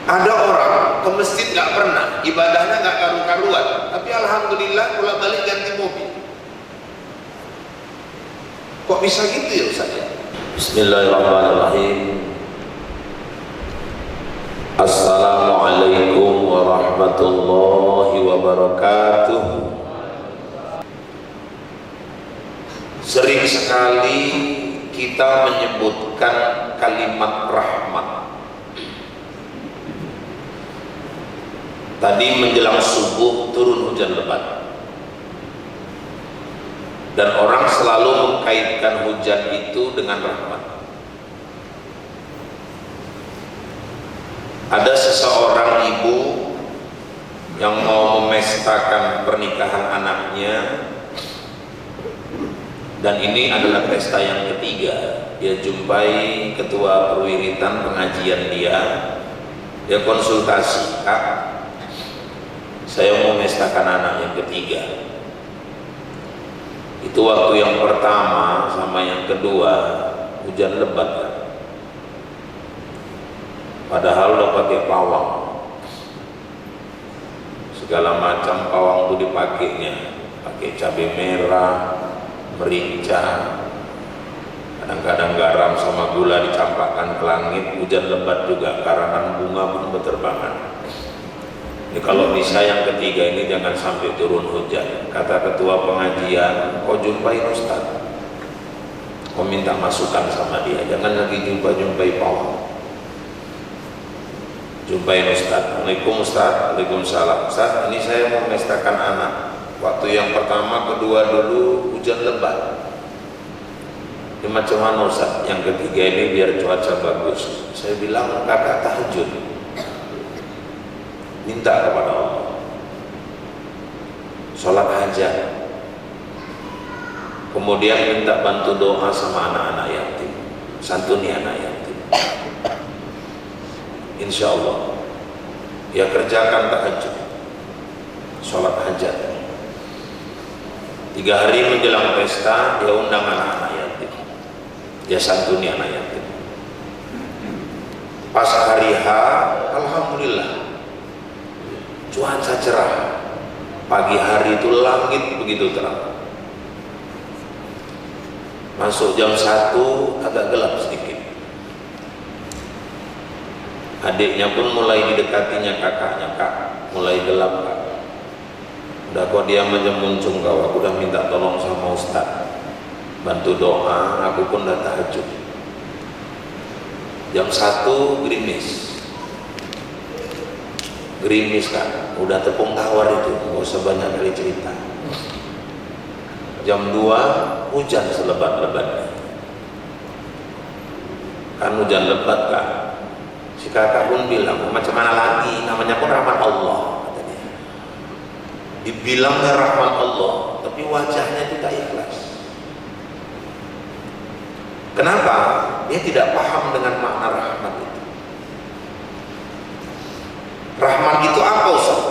Ada orang ke masjid nggak pernah, ibadahnya nggak karu-karuan, tapi alhamdulillah pulang balik ganti mobil. Kok bisa gitu ya Ustaz ya? Bismillahirrahmanirrahim. Assalamualaikum warahmatullahi wabarakatuh. Sering sekali kita menyebutkan kalimat rahmat. Tadi menjelang subuh turun hujan lebat, dan orang selalu mengkaitkan hujan itu dengan rahmat. Ada seseorang ibu yang mau memestakan pernikahan anaknya, dan ini adalah pesta yang ketiga. Dia jumpai ketua perwiritan pengajian dia konsultasi, "Kak, saya mau memestakan anak yang ketiga." Itu waktu yang pertama sama yang kedua hujan lebat kan? Padahal udah pakai pawang, segala macam pawang itu dipakainya, pakai cabai merah, merica, kadang-kadang garam sama gula dicampakkan ke langit. Hujan lebat juga, karangan bunga pun berterbangan. Ini kalau bisa yang ketiga ini jangan sampai turun hujan. Kata ketua pengajian, kau jumpai Ustaz, kau minta masukan sama dia, jangan lagi jumpai pawang. Jumpai Ustaz, Assalamualaikum Ustaz. Waalaikumsalam. Ustaz, ini saya mau memestakan anak. Waktu yang pertama, kedua dulu hujan lebat. Ini macam mana Ustaz? Yang ketiga ini biar cuaca bagus. Saya bilang, kakak tahajud, minta kepada Allah, sholat hajat, kemudian minta bantu doa sama anak-anak yatim, santuni anak yatim. Insya Allah dia kerjakan tahajud, sholat hajat. 3 hari menjelang pesta dia undang anak-anak yatim, dia santuni anak yatim. Pas hari H, alhamdulillah cuaca cerah. Pagi hari itu langit begitu terang. Masuk jam 1 agak gelap sedikit. Adiknya pun mulai didekatinya kakaknya, "Kak, mulai gelap Kak." Udah kok diam aja muncung kau, aku udah minta tolong sama Ustaz, bantu doa, aku pun udah tahajud. Jam 1 gerimis kan, udah tepung tawar itu, gak usah banyak kali cerita. Jam 2 hujan selebat-lebatnya. Kan hujan lebat kan, si kakak pun bilang, macam mana lagi, namanya pun rahmat Allah, katanya. Dibilangnya rahmat Allah, tapi wajahnya tidak ikhlas. Kenapa? Dia tidak paham dengan makna rahmat itu. Rahmat itu apa Ustaz?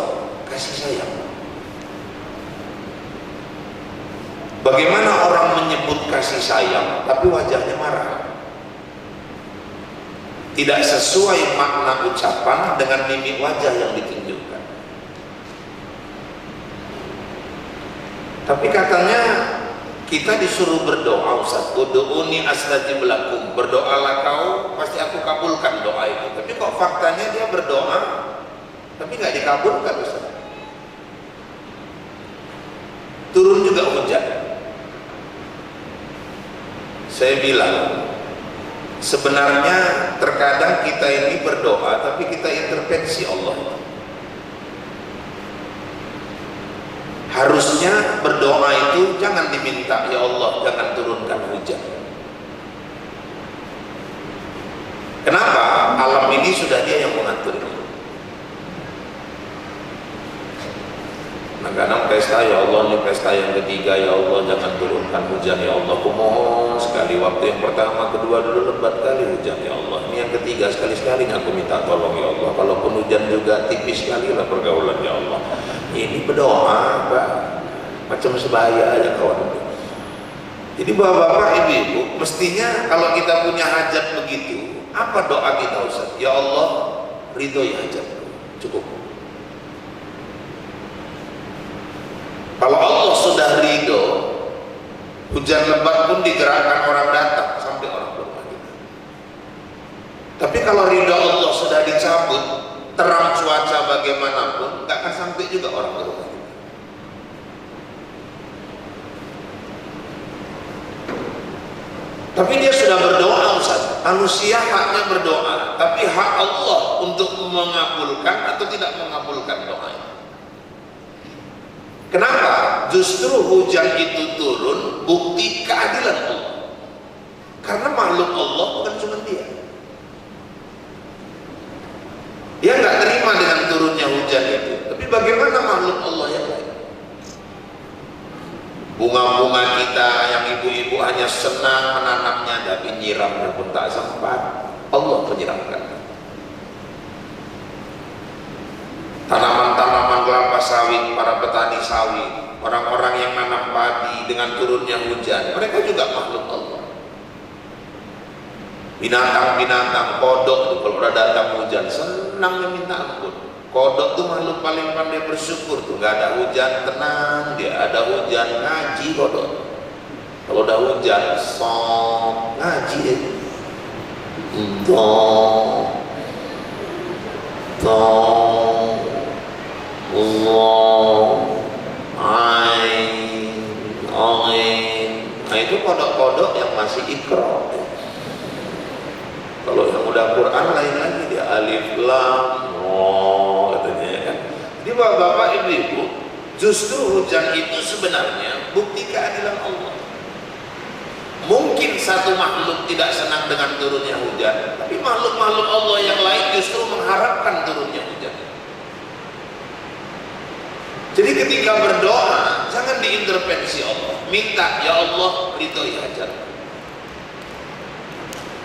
Kasih sayang. Bagaimana orang menyebut kasih sayang tapi wajahnya marah? Tidak sesuai makna ucapan dengan mimik wajah yang ditunjukkan. Tapi katanya kita disuruh berdoa Ustaz, ud'uni astajib lakum, berdoalah kau pasti aku kabulkan doa itu. Tapi kok faktanya dia berdoa tapi nggak dikabulkan Ustaz. Turun juga hujan. Saya bilang, sebenarnya terkadang kita ini berdoa tapi kita intervensi Allah. Harusnya berdoa itu jangan diminta, ya Allah jangan turunkan hujan. Kenapa? Alam ini sudah dia yang mengatur. Kadang pesta, ya Allah ini pesta yang ketiga, ya Allah jangan turunkan hujan, ya Allah aku mohon sekali. Waktu yang pertama, kedua dulu lebat kali hujan, ya Allah. Ini yang ketiga, sekali-sekali aku minta tolong, ya Allah. Kalaupun hujan juga tipis sekali lah pergaulan, ya Allah. Ini berdoa Pak, macam sebaya aja kawan. Jadi bapak-bapak, ibu-ibu, mestinya kalau kita punya hajat begitu, apa doa kita Ustaz? Ya Allah ridhoi hajat, cukup. Kalau Allah sudah ridho, hujan lebat pun digerakkan orang datang sampai orang bermandi. Tapi kalau ridho Allah sudah dicabut, terang cuaca bagaimanapun, nggak akan sampai juga orang bermandi. Tapi dia sudah berdoa, Ustaz. Manusia haknya berdoa, tapi hak Allah untuk mengabulkan atau tidak mengabulkan doanya. Kenapa? Justru hujan itu turun bukti keadilan Allah. Karena makhluk Allah bukan cuma dia. Dia nggak terima dengan turunnya hujan itu. Tapi bagaimana makhluk Allah yang lain? Bunga-bunga kita yang ibu-ibu hanya senang menanamnya, tapi nyiramnya pun tak sempat. Allah menyiramkan. Tanaman-tanaman kelapa sawit, para petani sawit, orang-orang yang nanam padi dengan turunnya hujan, mereka juga makhluk Allah. Binatang-binatang, kodok itu kalau udah datang hujan senangnya minta ampun. Kodok tuh makhluk paling pandai bersyukur tuh, nggak ada hujan tenang dia, ada hujan ngaji kodok. Kalau udah hujan sok ngaji deh. Nah itu kodok-kodok yang masih ikrar. Kalau yang udah Quran lain lagi dia alif lam katanya kan. Jadi bapak-bapak ibu-ibu, justru hujan itu sebenarnya bukti keadilan Allah. Mungkin satu makhluk tidak senang dengan turunnya hujan, tapi makhluk-makhluk Allah yang lain justru mengharapkan turunnya hujan. Jadi ketika berdoa jangan diintervensi Allah, minta ya Allah ridhoi hajat,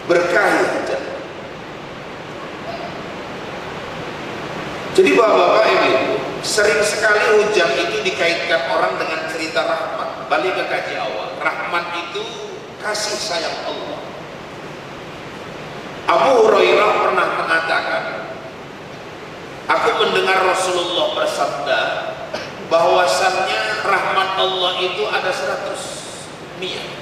berkahi hajat. Jadi bapak-bapak ibu, sering sekali hujan itu dikaitkan orang dengan cerita rahmat. Balik ke kaji awal, rahmat itu kasih sayang Allah. Abu Hurairah pernah mengatakan, aku mendengar Rasulullah bersabda bahwasannya rahmat Allah itu ada 100 miyah.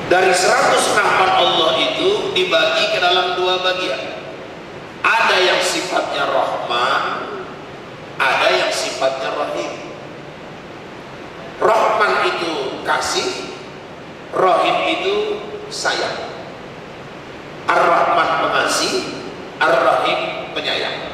Dari 100 rahmat Allah itu dibagi ke dalam 2 bagian. Ada yang sifatnya Rahman, ada yang sifatnya Rahim. Rahman itu kasih, Rahim itu sayang. Ar-Rahman pengasih, Ar-Rahim penyayang.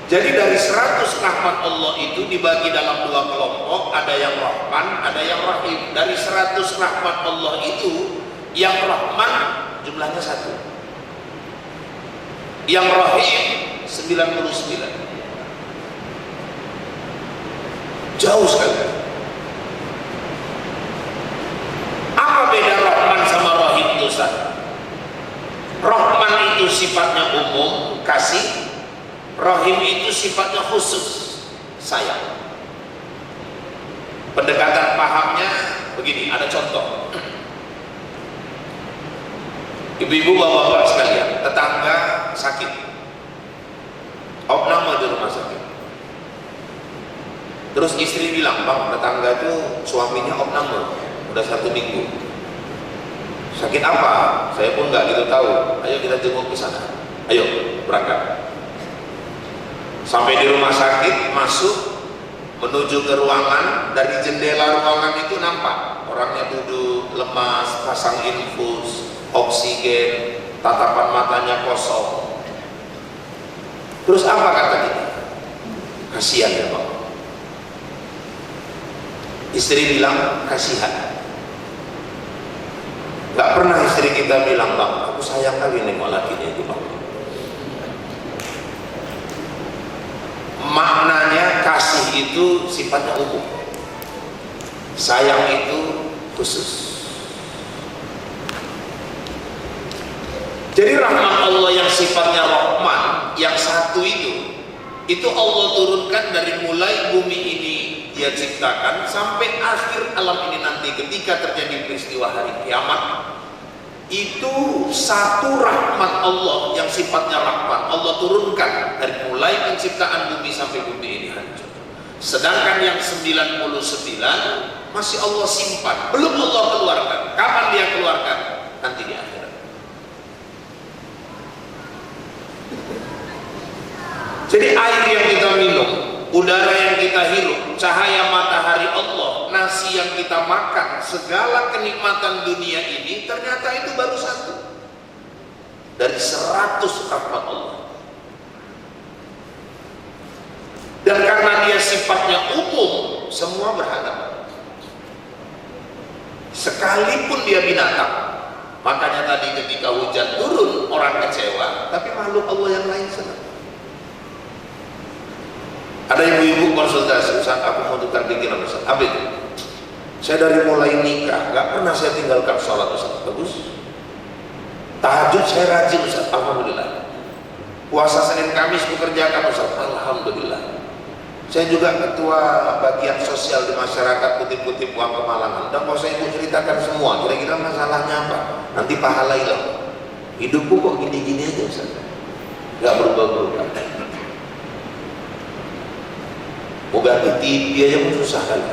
Jadi dari 100 rahmat Allah itu dibagi dalam 2 kelompok, ada yang Rahman, ada yang Rahim. Dari 100 rahmat Allah itu, yang Rahman jumlahnya 1, yang Rahim 99. Jauh sekali. Apa beda Rahman sama Rahim itu, Ustaz? Rahman itu sifatnya umum, kasih. Rahim itu sifatnya khusus, sayang. Pendekatan pahamnya begini, ada contoh. Ibu-ibu, bapak-bapak sekalian, tetangga sakit, opname di rumah sakit. Terus istri bilang, bang, tetangga itu suaminya opname, udah 1 minggu. Sakit apa? Saya pun nggak gitu tahu. Ayo kita jenguk ke sana. Ayo berangkat. Sampai di rumah sakit, masuk, menuju ke ruangan. Dari jendela ruangan itu nampak orangnya duduk, lemas, pasang infus, oksigen, tatapan matanya kosong. Terus apa kata kita? Kasihan ya Pak. Istri bilang kasihan. Gak pernah istri kita bilang, bang, aku sayang kali nengok lakinya itu bang. Maknanya kasih itu sifatnya umum, sayang itu khusus. Jadi rahmat Allah yang sifatnya Rahman, yang 1 itu Allah turunkan dari mulai bumi ini Dia ciptakan sampai akhir alam ini nanti ketika terjadi peristiwa hari kiamat. itu satu rahmat Allah yang sifatnya rahmat Allah turunkan dari mulai penciptaan bumi sampai bumi ini hancur. Sedangkan yang 99 masih Allah simpan, belum Allah keluarkan. Kapan dia keluarkan? Nanti di akhirat. Jadi air yang kita minum, udara yang kita hirup, cahaya matahari Allah, nasi yang kita makan, segala kenikmatan dunia ini ternyata itu baru satu dari 100 rahmat Allah. Dan karena dia sifatnya umum, semua berhadapan. Sekalipun dia binatang, makanya tadi ketika hujan turun orang kecewa, tapi makhluk Allah yang lain senang. Ada ibu-ibu konsultasi, Ustaz, aku mau tukar pikiran Ustaz. Apa itu? Saya dari mulai nikah, gak pernah saya tinggalkan sholat Ustaz. Bagus. Tahajud saya rajin Ustaz, alhamdulillah. Puasa Senin Kamis kukerjakan Ustaz, alhamdulillah. Saya juga ketua bagian sosial di masyarakat, kutip-kutip uang kemalangan. Dan mau saya ibu ceritakan semua, kira-kira masalahnya apa? Nanti pahala hilang. Hidupku kok gini-gini aja Ustaz, gak berubah-berubah. Mau ganti TV aja pun susah kali.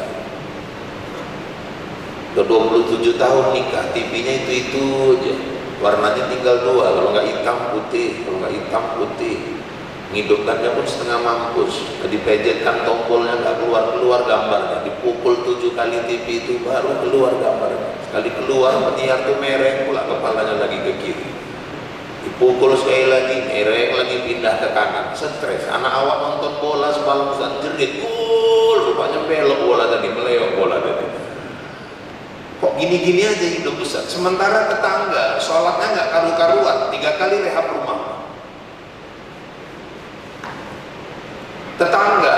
Udah 27 tahun nikah, TV-nya itu aja. Warnanya tinggal 2, kalau nggak hitam putih, kalau nggak hitam putih. Ngidupkannya pun setengah mampus. Dipejetkan tombolnya nggak keluar gambarnya. Dipukul 7 kali TV itu baru keluar gambarnya. Sekali keluar penyiar tuh mereng pula kepalanya lagi ke kiri. Dipukul sekali lagi, mereng lagi, pindah ke kanan. Stres. Anak awak nonton bola semalam jerit, rupanya belok bola tadi, meleok bola tadi. Kok gini-gini aja hidup Ustaz? Sementara tetangga sholatnya nggak karu-karuan, 3 kali rehab rumah. Tetangga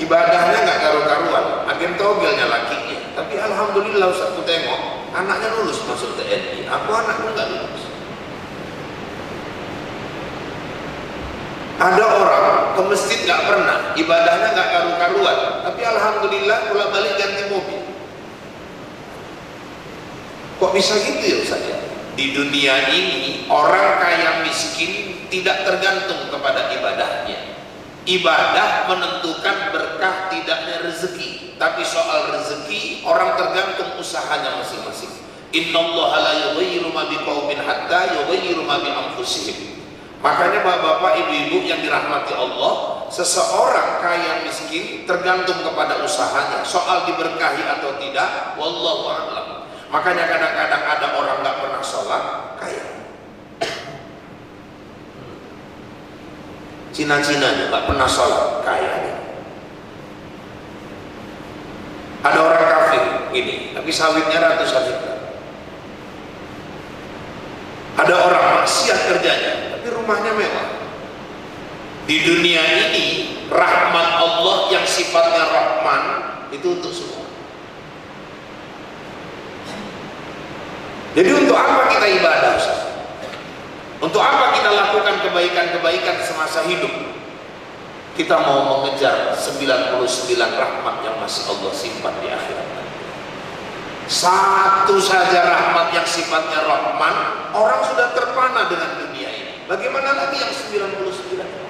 ibadahnya nggak karu-karuan, agen togelnya lakinya. Tapi alhamdulillah Ustaz, aku tengok anaknya lulus masuk TNI, aku anakku nggak lulus. Ada orang ke masjid nggak pernah, ibadahnya nggak karu-karuan, tapi alhamdulillah bolak balik ganti mobil. Kok bisa gitu ya Ustaz? Di dunia ini orang kaya miskin tidak tergantung kepada ibadahnya. Ibadah menentukan berkah tidaknya rezeki, tapi soal rezeki orang tergantung usahanya masing-masing. Innallaha la yughayyiru ma biqaumin hatta yughayyiru ma bi anfusihim. Makanya bapak-bapak, ibu-ibu yang dirahmati Allah, seseorang kaya miskin tergantung kepada usahanya. Soal diberkahi atau tidak, wallahu a'lam. Makanya kadang-kadang ada orang nggak pernah sholat, kaya. Cina-Cina nggak pernah sholat, kaya. Ada orang kafir ini, tapi sawitnya ratusan hektar. Ada orang maksiat kerjanya, tapi rumahnya mewah. Di dunia ini rahmat Allah yang sifatnya Rahman itu untuk semua. Jadi untuk apa kita ibadah Ustaz? Untuk apa kita lakukan kebaikan-kebaikan semasa hidup? Kita mau mengejar 99 rahmat yang masih Allah simpan di akhirat. Satu saja rahmat yang sifatnya Rahman, orang sudah terpana dengan dunia ini. Bagaimana lagi yang 99?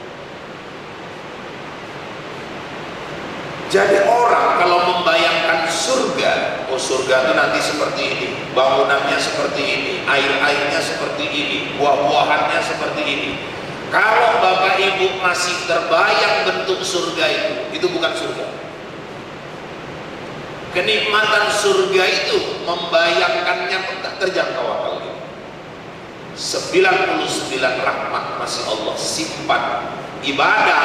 Jadi orang kalau membayangkan surga, oh surga itu nanti seperti ini, bangunannya seperti ini, air-airnya seperti ini, buah-buahannya seperti ini. Kalau Bapak Ibu masih terbayang bentuk surga itu bukan surga. Kenikmatan surga itu membayangkannya pun tak terjangkau akal kita. 99 rahmat masih Allah simpan. Ibadah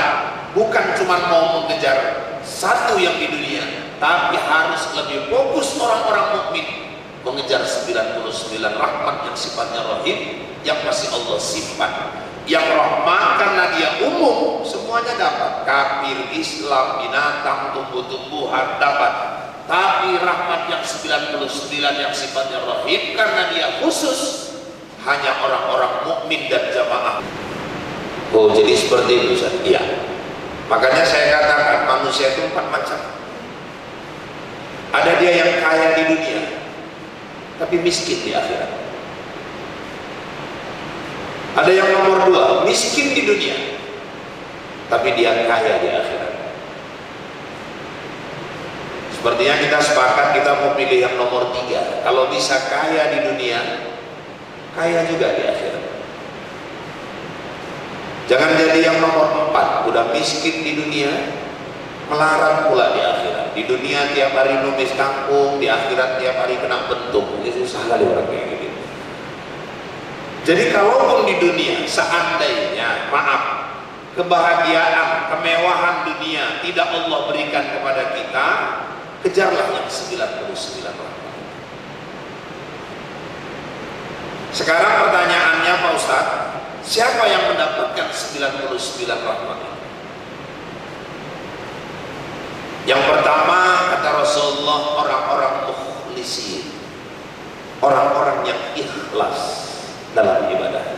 bukan cuma mau mengejar satu yang di dunia, tapi harus lebih fokus orang-orang mukmin mengejar 99 rahmat yang sifatnya rahim yang masih Allah simpan. Yang rahmat karena dia umum, semuanya dapat. Kafir, Islam, binatang, tumbuh-tumbuhan dapat. Tapi rahmat yang 99 yang sifatnya rahim karena dia khusus hanya orang-orang mukmin dan jamaah. Oh, jadi seperti itu Ustaz? Iya. Makanya saya katakan manusia itu 4 macam. Ada dia yang kaya di dunia tapi miskin di akhirat. Ada yang nomor 2, miskin di dunia tapi dia kaya di akhirat. Sepertinya kita sepakat kita mau pilih yang nomor 3. Kalau bisa kaya di dunia, kaya juga di akhirat. Jangan jadi yang nomor 4, udah miskin di dunia, melarat pula di akhirat. Di dunia tiap hari numis kangkung, di akhirat tiap hari kena bentuk. Itu susah kali orang kayak gitu. Jadi kalaupun di dunia seandainya, maaf, kebahagiaan, kemewahan dunia tidak Allah berikan kepada kita, kejarlah yang 99 rahmat. Sekarang pertanyaannya Pak Ustadz, siapa yang mendapatkan 99 rahmat? Yang pertama kata Rasulullah, orang-orang mukhlisin, orang-orang yang ikhlas dalam ibadahnya.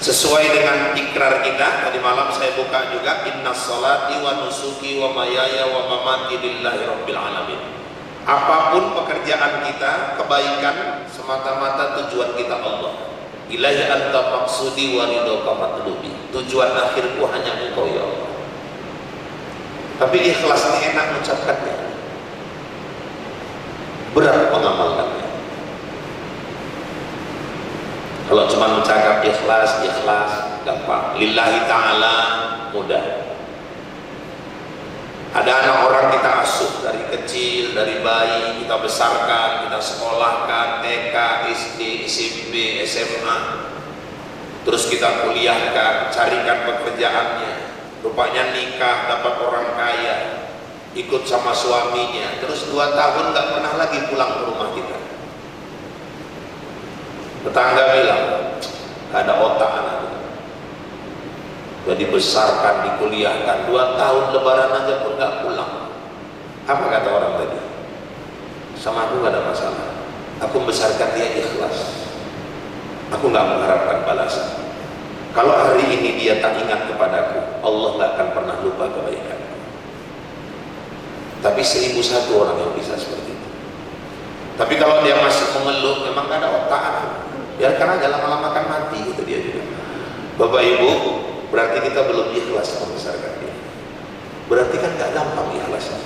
Sesuai dengan ikrar kita tadi malam saya buka juga, inna salati wa nusuki wa mayaya wa mamati lillahi rabbil alamin. Apapun pekerjaan kita, kebaikan semata-mata tujuan kita Allah. Ilahi anta maqsudi wa ridhoka matlubi. Tujuan akhirku hanya Engkau ya Allah. Tapi ikhlas ini enak mengucapkannya, berat mengamalkannya. Kalau cuma mencakap ikhlas, gampang. Lillahi ta'ala, mudah. Ada anak orang kita asuh dari kecil, dari bayi, kita besarkan, kita sekolahkan, TK, SD, SMP, SMA. Terus kita kuliahkan, carikan pekerjaannya. Rupanya nikah, dapat orang kaya, ikut sama suaminya. Terus 2 tahun gak pernah lagi pulang ke rumah kita. Tetangga bilang, gak ada otak anak itu. Sudah dibesarkan, dikuliahkan, 2 tahun lebaran aja pun gak pulang. Apa kata orang tadi? Sama aku gak ada masalah. Aku membesarkan dia ikhlas. Aku gak mengharapkan balasan. Kalau hari ini dia tak ingat kepadaku, Allah gak akan pernah lupa kebaikan. Tapi 1001 orang yang bisa seperti itu. Tapi kalau dia masih mengeluh, memang gak ada otak. Biarkan aja, lama-lama akan mati, gitu dia juga. Bapak Ibu, berarti kita belum ikhlas membesarkan dia. Berarti kan gak gampang ikhlasnya.